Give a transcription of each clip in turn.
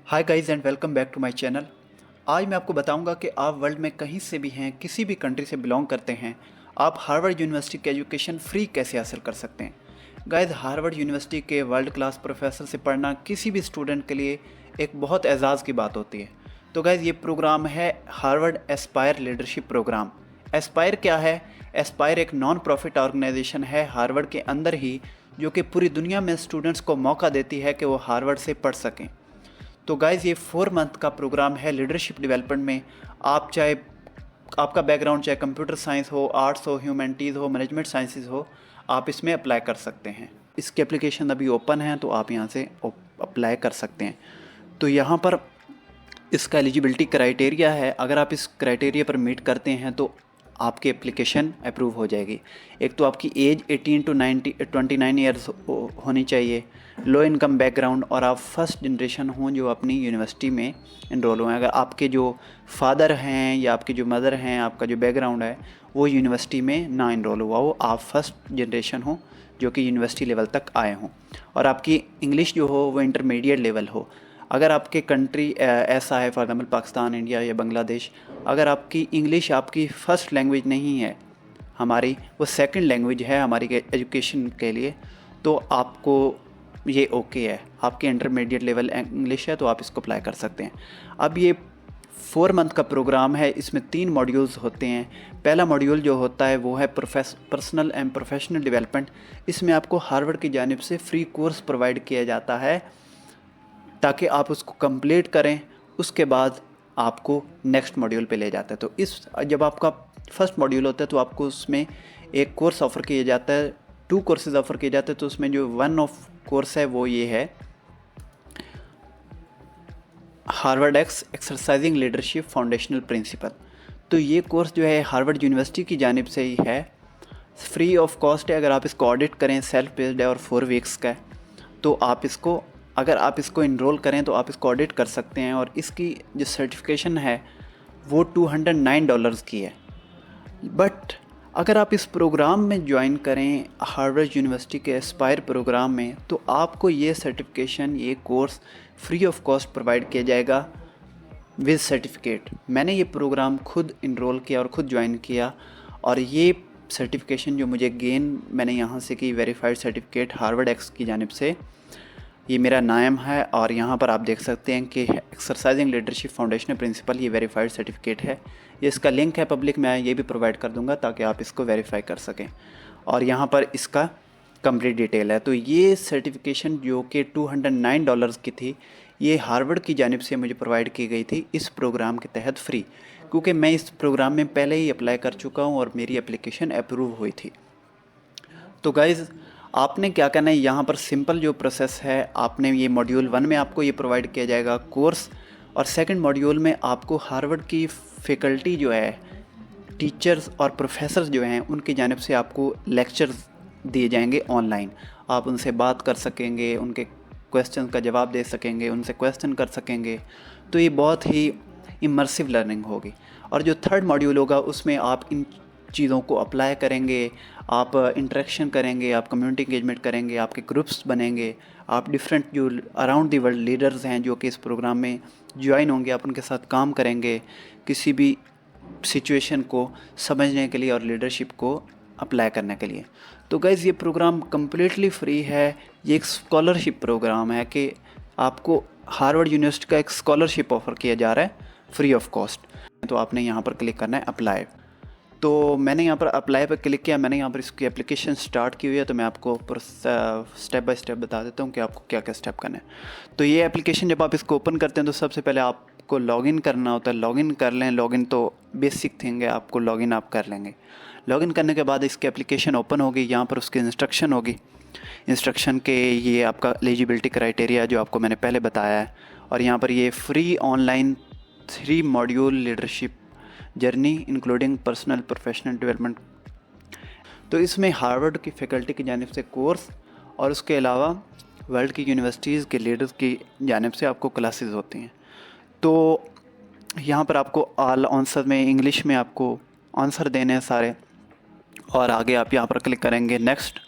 Hi guys and welcome back to my channel. आज मैं आपको बताऊंगा कि आप वर्ल्ड में कहीं से भी हैं, किसी भी कंट्री से बिलोंग करते हैं, आप हार्वर्ड यूनिवर्सिटी की एजुकेशन फ्री कैसे हासिल कर सकते हैं। गाइस, हार्वर्ड यूनिवर्सिटी के वर्ल्ड क्लास प्रोफेसर से पढ़ना किसी भी स्टूडेंट के लिए एक बहुत एजाज़ की बात होती है। तो गाइस, ये प्रोग्राम है Harvard Aspire leadership programme. Aspire क्या है? एस्पायर एक नॉन प्रॉफिट ऑर्गेनाइजेशन है हार्वर्ड के अंदर ही, जो कि पूरी दुनिया में स्टूडेंट्स को मौका देती है कि वो हार्वर्ड से पढ़ सकें। तो गाइज़, ये 4 मंथ का प्रोग्राम है लीडरशिप डेवलपमेंट में। आप चाहे आपका बैकग्राउंड चाहे कंप्यूटर साइंस हो, आर्ट्स हो, ह्यूमैनिटीज़ हो, मैनेजमेंट साइंसेज हो, आप इसमें अप्लाई कर सकते हैं। इसकी एप्लीकेशन अभी ओपन है, तो आप यहाँ से अप्लाई कर सकते हैं। तो यहाँ पर इसका एलिजिबिलिटी क्राइटेरिया है। अगर आप इस क्राइटेरिया पर मीट करते हैं तो आपकी एप्लीकेशन अप्रूव हो जाएगी। एक तो आपकी एज 18 to 29 ईयर्स होनी चाहिए, लो इनकम बैकग्राउंड, और आप फर्स्ट जनरेशन हों जो अपनी यूनिवर्सिटी में इनरोल हुए हैं। अगर आपके जो फादर हैं या आपकी जो मदर हैं, आपका जो बैकग्राउंड है वो यूनिवर्सिटी में ना इनरोल हुआ हो, आप फर्स्ट जनरेशन हो जो कि यूनिवर्सिटी लेवल तक आए हों, और आपकी इंग्लिश जो हो वो इंटरमीडिएट लेवल हो। अगर आपके कंट्री ऐसा है, फॉर एग्जाम्पल पाकिस्तान, इंडिया या बांग्लादेश, अगर आपकी इंग्लिश आपकी फ़र्स्ट लैंग्वेज नहीं है, हमारी वो सेकंड लैंग्वेज है हमारी एजुकेशन के लिए, तो आपको ये ओके है, आपके इंटरमीडिएट लेवल इंग्लिश है, तो आप इसको अप्लाई कर सकते हैं। अब ये 4 मंथ का प्रोग्राम है, इसमें 3 मॉड्यूल्स होते हैं। पहला मॉड्यूल जो होता है वो है पर्सनल एंड प्रोफेशनल डेवलपमेंट। इसमें आपको हार्वर्ड की जानिब से फ्री कोर्स प्रोवाइड किया जाता है ताकि आप उसको कंप्लीट करें। उसके बाद आपको नेक्स्ट मॉड्यूल पे ले जाता है। तो जब आपका फर्स्ट मॉड्यूल होता है तो आपको उसमें एक कोर्स ऑफ़र किया जाता है, 2 कोर्सेज ऑफ़र किए जाते हैं। तो उसमें जो वन ऑफ कोर्स है वो ये है, Harvard exercising leadership foundational principle. तो ये कोर्स जो है हार्वर्ड यूनिवर्सिटी की जानिब से ही है, फ्री ऑफ कॉस्ट है। अगर आप इसको ऑडिट करें, सेल्फ पेड है और 4 वीक्स का है, तो अगर आप इसको इनरोल करें तो आप इसको ऑडिट कर सकते हैं। और इसकी जो सर्टिफिकेशन है वो $209 की है। बट अगर आप इस प्रोग्राम में ज्वाइन करें हार्वर्ड यूनिवर्सिटी के एस्पायर प्रोग्राम में, तो आपको ये सर्टिफिकेशन, ये course free of cost provide किया जाएगा विद सर्टिफिकेट। मैंने ये प्रोग्राम खुद इनरोल किया और ख़ुद ज्वाइन किया, और ये सर्टिफिकेशन जो मुझे मैंने यहाँ से की, वेरीफाइड सर्टिफिकेट हार्वर्ड एक्स की जानिब से, ये मेरा नाम है। और यहाँ पर आप देख सकते हैं कि एक्सरसाइजिंग लीडरशिप फाउंडेशनल प्रिंसिपल, ये वेरीफाइड सर्टिफिकेट है। ये इसका लिंक है पब्लिक, मैं ये भी प्रोवाइड कर दूंगा ताकि आप इसको वेरीफाई कर सकें। और यहाँ पर इसका कंप्लीट डिटेल है। तो ये सर्टिफिकेशन जो कि $209 की थी, ये हार्वर्ड की जानिब से मुझे प्रोवाइड की गई थी इस प्रोग्राम के तहत फ्री, क्योंकि मैं इस प्रोग्राम में पहले ही अप्लाई कर चुका हूँ और मेरी एप्लीकेशन अप्रूव हुई थी। तो गाइज़, आपने क्या करना है, यहाँ पर सिंपल जो प्रोसेस है, आपने ये मॉड्यूल 1 में आपको ये प्रोवाइड किया जाएगा कोर्स, और सेकंड मॉड्यूल में आपको हार्वर्ड की फैकल्टी जो है, टीचर्स और प्रोफेसर्स जो हैं, उनकी जानिब से आपको लेक्चर्स दिए जाएंगे ऑनलाइन। आप उनसे बात कर सकेंगे, उनके क्वेश्चन का जवाब दे सकेंगे, उनसे क्वेश्चन कर सकेंगे। तो ये बहुत ही इमर्सिव लर्निंग होगी। और जो थर्ड मॉड्यूल होगा उसमें आप इन चीज़ों को अप्लाई करेंगे, आप इंटरेक्शन करेंगे, आप कम्युनिटी इंगेजमेंट करेंगे, आपके ग्रुप्स बनेंगे, आप डिफरेंट जो अराउंड द वर्ल्ड लीडर्स हैं जो कि इस प्रोग्राम में ज्वाइन होंगे, आप उनके साथ काम करेंगे किसी भी सिचुएशन को समझने के लिए और लीडरशिप को अप्लाई करने के लिए। तो गाइज़, ये प्रोग्राम कम्प्लीटली फ्री है। ये एक स्कॉलरशिप प्रोग्राम है कि आपको हार्वर्ड यूनिवर्सिटी का एक स्कॉलरशिप ऑफ़र किया जा रहा है फ्री ऑफ कॉस्ट। तो आपने यहाँ पर क्लिक करना है अप्लाई। तो मैंने यहाँ पर अप्लाई पर क्लिक किया, मैंने यहाँ पर इसकी एप्लीकेशन स्टार्ट की हुई है। तो मैं आपको स्टेप बाय स्टेप बता देता हूँ कि आपको क्या क्या स्टेप करना है। तो ये एप्लीकेशन जब आप इसको ओपन करते हैं तो सबसे पहले आपको लॉगिन करना होता है। लॉगिन कर लें, लॉगिन तो बेसिक थिंग है, आपको लॉगिन आप कर लेंगे। लॉगिन करने के बाद इसकी एप्लीकेशन ओपन होगी, यहाँ पर उसकी इंस्ट्रक्शन होगी। इंस्ट्रक्शन के ये आपका एलिजिबिलिटी क्राइटेरिया जो आपको मैंने पहले बताया है, और यहाँ पर ये free online 3 module leadership journey including personal professional development. तो इसमें हार्वर्ड की फैकल्टी की जानिब से कोर्स, और उसके अलावा वर्ल्ड की यूनिवर्सिटीज़ के लीडर्स की जानिब से आपको क्लासेस होती हैं। तो यहाँ पर आपको ऑल आंसर में इंग्लिश में आपको आंसर देने हैं सारे, और आगे आप यहाँ पर क्लिक करेंगे नेक्स्ट,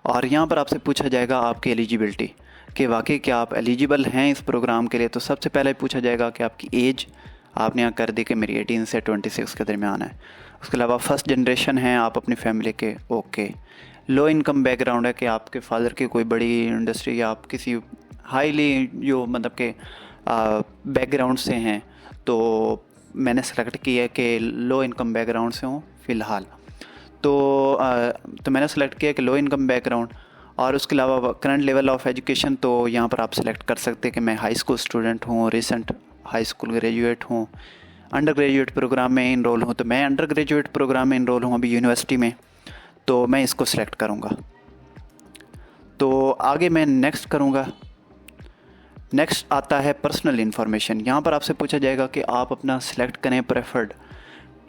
और यहाँ पर आपसे पूछा जाएगा आपकी एलिजिबिलिटी कि वाकई क्या आप एलिजिबल हैं इस प्रोग्राम के लिए, तो सबसे पहले पूछा जाएगा कि आपकी एज आपने यहाँ कर दी कि मेरी 18 से 26 के दरमियान है। उसके अलावा फर्स्ट जनरेशन है आप अपनी फैमिली के, ओके। लो इनकम बैकग्राउंड है कि आपके फादर की कोई बड़ी इंडस्ट्री या आप किसी हाईली जो मतलब के बैकग्राउंड से हैं, तो मैंने सेलेक्ट किया है कि लो इनकम बैकग्राउंड से हूँ फ़िलहाल। तो मैंने सेलेक्ट किया कि लो इनकम बैकग्राउंड। और उसके अलावा करंट लेवल ऑफ एजुकेशन, तो यहाँ पर आप सेलेक्ट कर सकते हैं कि मैं हाई स्कूल स्टूडेंट हूँ, रिसेंट हाई स्कूल ग्रेजुएट हूँ, अंडर ग्रेजुएट प्रोग्राम में इनरोल हूँ। तो मैं अंडर ग्रेजुएट प्रोग्राम में इनरोल हूँ अभी यूनिवर्सिटी में, तो मैं इसको सिलेक्ट करूँगा। तो आगे मैं नेक्स्ट करूँगा। नेक्स्ट आता है पर्सनल इन्फॉर्मेशन। यहाँ पर आपसे पूछा जाएगा कि आप अपना सिलेक्ट करें प्रेफर्ड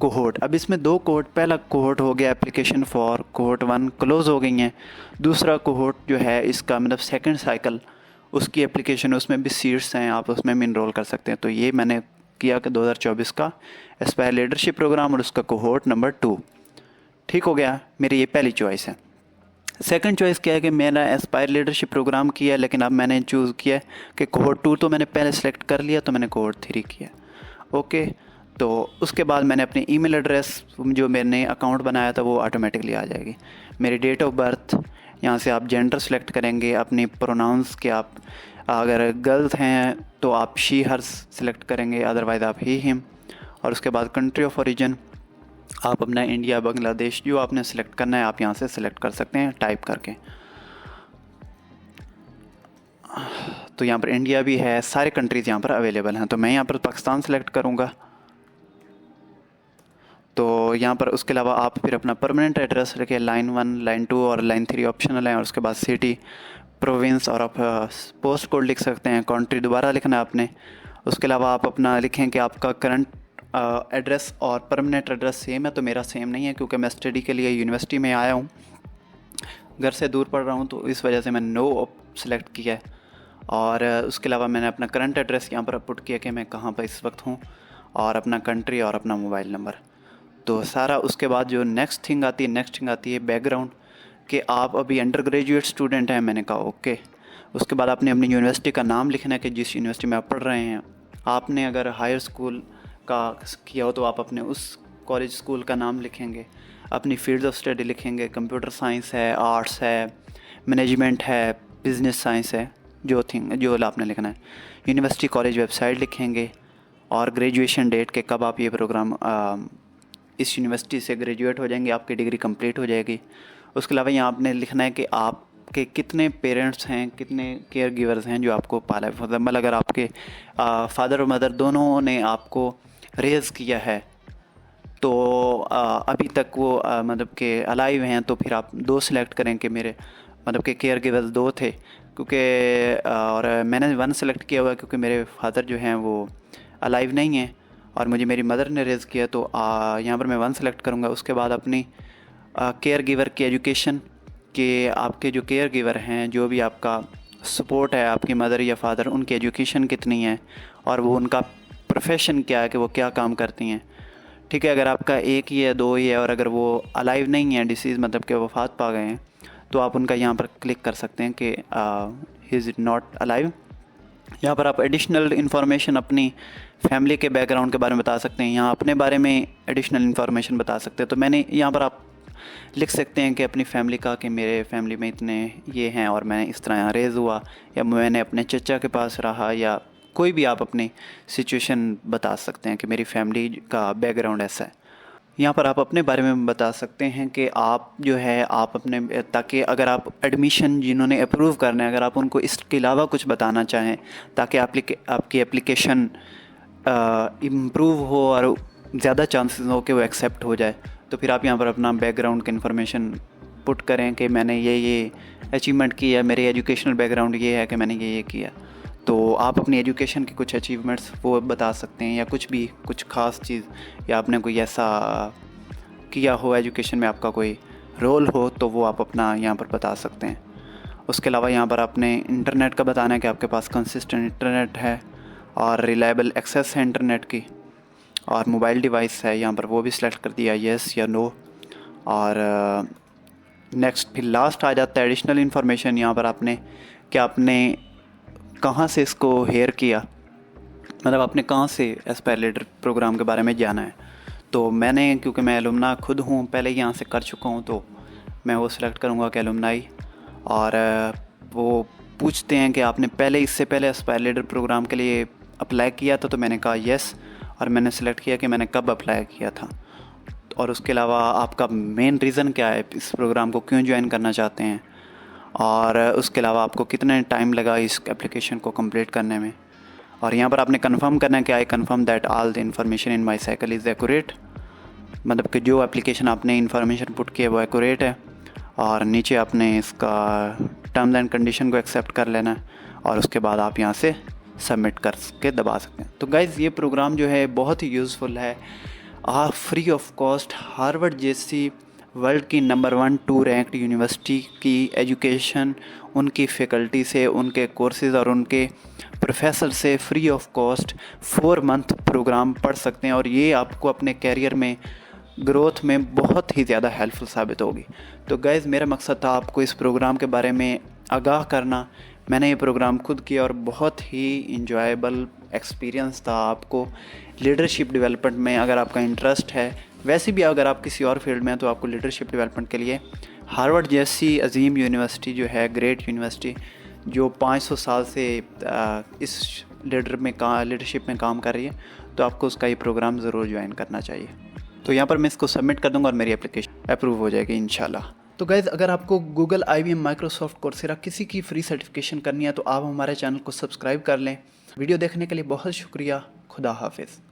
कोहोर्ट। अब इसमें दो कोहोर्ट, पहला कोहोर्ट हो गया एप्लीकेशन फॉर कोहोर्ट 1 क्लोज़ हो गई हैं। दूसरा कोहोर्ट जो है इसका मतलब सेकंड साइकिल उसकी एप्लीकेशन, उसमें भी सीट्स हैं, आप उसमें भी इनरोल कर सकते हैं। तो ये मैंने किया कि 2024 का एस्पायर लीडरशिप प्रोग्राम और उसका कोहोर्ट नंबर 2 ठीक हो गया, मेरी ये पहली चॉइस है। सेकंड चॉइस क्या है कि मैंने एस्पायर लीडरशिप प्रोग्राम किया, लेकिन अब मैंने चूज़ किया कि कोहोर्ट 2 तो मैंने पहले सेलेक्ट कर लिया, तो मैंने कोहोर्ट 3 किया, ओके। तो उसके बाद मैंने अपनी ईमेल एड्रेस जो मैंने अकाउंट बनाया था वो ऑटोमेटिकली आ जाएगी। मेरी डेट ऑफ बर्थ, यहाँ से आप जेंडर सेलेक्ट करेंगे, अपनी प्रोनाउंस के आप अगर गर्ल्स हैं तो आप शी हर सेलेक्ट करेंगे, अदरवाइज़ आप ही हिम। और उसके बाद कंट्री ऑफ ओरिजिन आप अपना इंडिया, बांग्लादेश जो आपने सेलेक्ट करना है आप यहाँ से सेलेक्ट कर सकते हैं टाइप करके। तो यहाँ पर इंडिया भी है, सारे कंट्रीज़ यहाँ पर अवेलेबल हैं। तो मैं यहाँ पर पाकिस्तान सेलेक्ट करूँगा। तो यहाँ पर उसके अलावा आप फिर अपना परमानेंट एड्रेस रखें, लाइन 1, लाइन 2 और लाइन 3 ऑप्शनल है। और उसके बाद सिटी, प्रोविंस और आप पोस्ट कोड लिख सकते हैं, कंट्री दोबारा लिखना है आपने। उसके अलावा आप अपना लिखें कि आपका करंट एड्रेस और परमानेंट एड्रेस सेम है। तो मेरा सेम नहीं है क्योंकि मैं स्टडी के लिए यूनिवर्सिटी में आया हूँ, घर से दूर पढ़ रहा हूँ, तो इस वजह से मैंने नो सेलेक्ट किया है। और उसके अलावा मैंने अपना करंट एड्रेस यहाँ पर पुट किया कि मैं कहाँ पर इस वक्त हूँ, और अपना कंट्री और अपना मोबाइल नंबर, तो सारा। उसके बाद जो नेक्स्ट थिंग आती है बैकग्राउंड, कि आप अभी अंडर ग्रेजुएट स्टूडेंट हैं, मैंने कहा ओके। उसके बाद आपने अपनी यूनिवर्सिटी का नाम लिखना है कि जिस यूनिवर्सिटी में आप पढ़ रहे हैं। आपने अगर हायर स्कूल का किया हो तो आप अपने उस कॉलेज स्कूल का नाम लिखेंगे, अपनी फील्ड ऑफ स्टडी लिखेंगे, कंप्यूटर साइंस है, आर्ट्स है, मैनेजमेंट है, बिजनेस साइंस है, जो आपने लिखना है। यूनिवर्सिटी कॉलेज वेबसाइट लिखेंगे, और ग्रेजुएशन डेट के कब आप ये प्रोग्राम इस यूनिवर्सिटी से ग्रेजुएट हो जाएंगे, आपकी डिग्री कंप्लीट हो जाएगी। उसके अलावा यहाँ आपने लिखना है कि आपके कितने पेरेंट्स हैं, कितने केयर गिवर्स हैं जो आपको पाला है। फॉर एग्जाम्पल अगर आपके फादर और मदर दोनों ने आपको रेज़ किया है, तो अभी तक वो मतलब के अलाइव हैं, तो फिर आप 2 सिलेक्ट करें कि मेरे मतलब के केयर गिवर्स 2 थे, क्योंकि और मैंने 1 सेलेक्ट किया हुआ है क्योंकि मेरे फादर जो हैं वो अलाइव नहीं हैं और मुझे मेरी मदर ने रेज़ किया, तो यहाँ पर मैं 1 सेलेक्ट करूँगा। उसके बाद अपनी केयर गिवर की एजुकेशन, कि आपके जो केयर गिवर हैं, जो भी आपका सपोर्ट है, आपकी मदर या फादर, उनकी एजुकेशन कितनी है और वो उनका प्रोफेशन क्या है, कि वो क्या काम करती हैं, ठीक है। अगर आपका 1 ही है, 2 ही है, और अगर वो अलाइव नहीं है, डिसीज़ मतलब कि वफ़ात पा गए हैं, तो आप उनका यहाँ पर क्लिक कर सकते हैं कि ही इज़ नॉट अलाइव। यहाँ पर आप एडिशनल इन्फॉर्मेशन अपनी फैमिली के बैकग्राउंड के बारे में बता सकते हैं, यहाँ अपने बारे में एडिशनल इन्फॉर्मेशन बता सकते हैं। तो मैंने यहाँ पर आप लिख सकते हैं कि अपनी फैमिली का, कि मेरे फैमिली में इतने ये हैं और मैं इस तरह यहाँ रेज़ हुआ, या मैंने अपने चचा के पास रहा, या कोई भी आप अपनी सिचुएशन बता सकते हैं कि मेरी फैमिली का बैकग्राउंड ऐसा है। यहाँ पर आप अपने बारे में बता सकते हैं कि आप जो है आप अपने, ताकि अगर आप एडमिशन जिन्होंने अप्रूव करना है, अगर आप उनको इसके अलावा कुछ बताना चाहें ताकि आपकी एप्लीकेशन इम्प्रूव हो और ज़्यादा चांसेस हो कि वो एक्सेप्ट हो जाए, तो फिर आप यहाँ पर अपना बैकग्राउंड की इन्फॉर्मेशन पुट करें कि मैंने ये अचीवमेंट किया, मेरे एजुकेशनल बैकग्राउंड ये है कि मैंने ये किया। तो आप अपनी एजुकेशन की कुछ अचीवमेंट्स वो बता सकते हैं, या कुछ ख़ास चीज़, या आपने कोई ऐसा किया हो एजुकेशन में, आपका कोई रोल हो, तो वो आप अपना यहाँ पर बता सकते हैं। उसके अलावा यहाँ पर आपने इंटरनेट का बताना है कि आपके पास कंसिस्टेंट इंटरनेट है और रिलायबल एक्सेस है इंटरनेट की, और मोबाइल डिवाइस है, यहाँ पर वो भी सिलेक्ट कर दिया येस या नो। और नेक्स्ट फिर लास्ट आ जाता है एडिशनल इन्फॉर्मेशन। यहाँ पर आपने कि आपने कहाँ से इसको हेयर किया, मतलब आपने कहाँ से एस्पायर लीडर प्रोग्राम के बारे में जाना है। तो मैंने, क्योंकि मैं एलुमना खुद हूँ, पहले ही यहाँ से कर चुका हूँ, तो मैं वो सिलेक्ट करूँगा कि एलुमनाई। और वो पूछते हैं कि आपने इससे पहले एस्पायर लीडर प्रोग्राम के लिए अप्लाई किया था, तो मैंने कहा येस, और मैंने सेलेक्ट किया कि मैंने कब अप्लाई किया था। और उसके अलावा आपका मेन रीज़न क्या है, इस प्रोग्राम को क्यों ज्वाइन करना चाहते हैं, और उसके अलावा आपको कितना टाइम लगा इस एप्लीकेशन को कंप्लीट करने में। और यहाँ पर आपने कंफर्म करना है कि I confirm that all the information in my cycle is accurate, मतलब कि जो एप्लीकेशन आपने इन्फॉर्मेशन पुट की है वो एक्यूरेट है। और नीचे आपने इसका टर्म्स एंड कंडीशन को एक्सेप्ट कर लेना है, और उसके बाद आप यहाँ से सबमिट कर के दबा सकते हैं। तो गाइज़ ये प्रोग्राम जो है बहुत ही यूज़फुल है। आप फ्री ऑफ कॉस्ट हार्वर्ड जैसी वर्ल्ड की नंबर 1 2 रैंक्ड यूनिवर्सिटी की एजुकेशन, उनकी फ़ैकल्टी से, उनके कोर्सेज़ और उनके प्रोफेसर से free of cost 4 month program पढ़ सकते हैं। और ये आपको अपने कैरियर में ग्रोथ में बहुत ही ज़्यादा हेल्पफुल साबित होगी। तो गाइज़ मेरा मकसद था आपको इस प्रोग्राम के बारे में आगाह करना। मैंने ये प्रोग्राम खुद किया और बहुत ही इंजॉयबल एक्सपीरियंस था। आपको लीडरशिप डेवलपमेंट में अगर आपका इंटरेस्ट है, वैसे भी अगर आप किसी और फील्ड में हैं, तो आपको लीडरशिप डेवलपमेंट के लिए हार्वर्ड जैसी अजीम यूनिवर्सिटी जो है, ग्रेट यूनिवर्सिटी, जो 500 साल से इस लीडरशिप में काम कर रही है, तो आपको उसका ये प्रोग्राम ज़रूर ज्वाइन करना चाहिए। तो यहाँ पर मैं इसको सबमिट कर दूँगा और मेरी एप्लीकेशन अप्रूव हो जाएगी इंशाल्लाह। तो गाइज़ अगर आपको गूगल, IBM, माइक्रोसॉफ्ट, कोर्सेरा किसी की फ्री सर्टिफिकेशन करनी है, तो आप हमारे चैनल को सब्सक्राइब कर लें। वीडियो देखने के लिए बहुत शुक्रिया। खुदा हाफिज़।